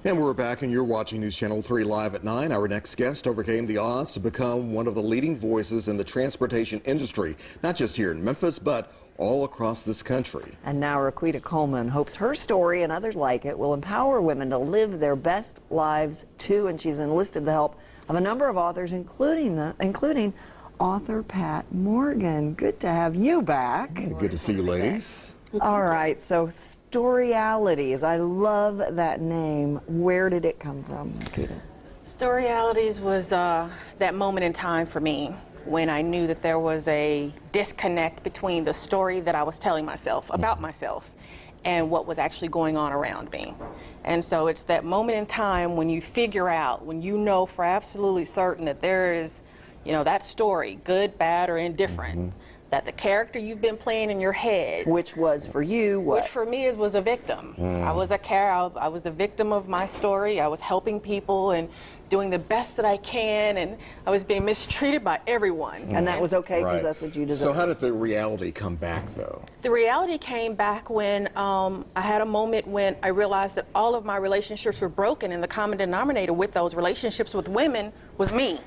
And we're back, and you're watching News Channel 3 Live at 9. Our next guest overcame the odds to become one of the leading voices in the transportation industry, not just here in Memphis, but all across this country. And now Roquita Coleman hopes her story and others like it will empower women to live their best lives too. And she's enlisted the help of a number of authors, including author Pat Morgan. Good to have you back. Good to see you, ladies. All right, so Storyalities. I love that name. Where did it come from, Roquita? Storyalities was that moment in time for me when I knew that there was a disconnect between the story that I was telling myself about myself and what was actually going on around me. And so it's that moment in time when you figure out, when you know for absolutely certain that there is, you know, that story, good, bad, or indifferent, that the character you've been playing in your head, Which was for you what? which for me was a victim. I was I was the victim of my story. I was helping people and doing the best that I can, and I was being mistreated by everyone. And that was okay because Right. that's what you deserve. So how did the reality come back, though? The reality came back when I had a moment when I realized that all of my relationships were broken, and the common denominator with those relationships with women was me.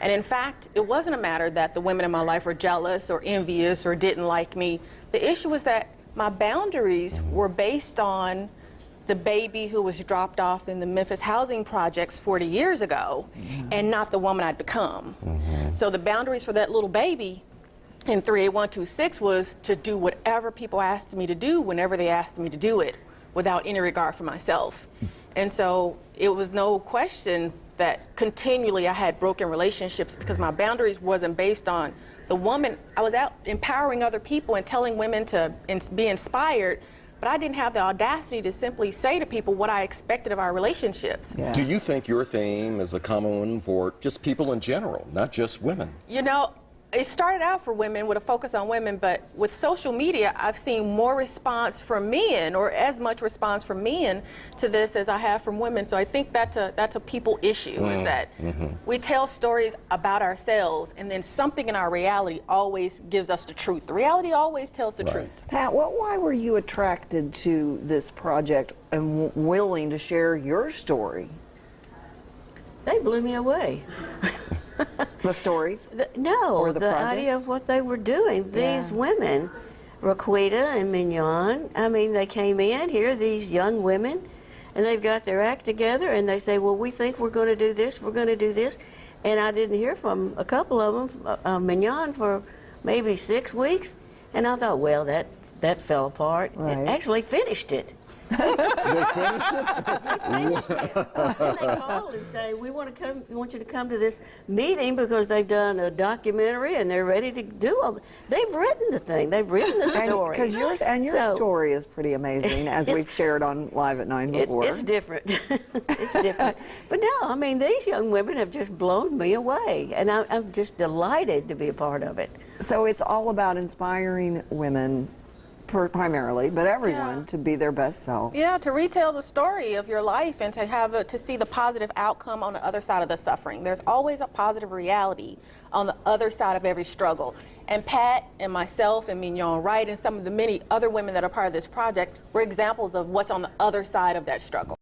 And in fact, it wasn't a matter that the women in my life were jealous or envious or didn't like me. The issue was that my boundaries were based on the baby who was dropped off in the Memphis housing projects 40 years ago and not the woman I'd become. So the boundaries for that little baby in 38126 was to do whatever people asked me to do whenever they asked me to do it without any regard for myself. And so it was no question that continually I had broken relationships because my boundaries wasn't based on the woman. I was out empowering other people and telling women to be inspired, but I didn't have the audacity to simply say to people what I expected of our relationships. Yeah. Do you think your theme is a common one for just people in general, not just women? You know, it started out for women with a focus on women, but with social media, I've seen more response from men, or as much response from men to this as I have from women. So I think that's a people issue, is that we tell stories about ourselves, and then something in our reality always gives us the truth. The reality always tells the truth. Pat, why were you attracted to this project and willing to share your story? They blew me away. The stories? No, Or the the project? idea of what they were doing. These women, Roquita and Mignon, I mean, they came in here, these young women, and they've got their act together, and they say, well, we think we're going to do this, we're going to do this. And I didn't hear from a couple of them, Mignon, for maybe 6 weeks. And I thought, well, that fell apart. Right. It actually finished it. They finished it? Then they called and say, we want you to come to this meeting because they've done a documentary and they're ready to do all. They've written the thing. They've written the story. Because your story is pretty amazing, as we've shared on Live at 9 before. It's different. It's different. But no, I mean, these young women have just blown me away, and I'm just delighted to be a part of it. So it's all about inspiring women primarily, but everyone to be their best self. Yeah, to retell the story of your life and to see the positive outcome on the other side of the suffering. There's always a positive reality on the other side of every struggle. And Pat and myself and Mignon Wright and some of the many other women that are part of this project were examples of what's on the other side of that struggle.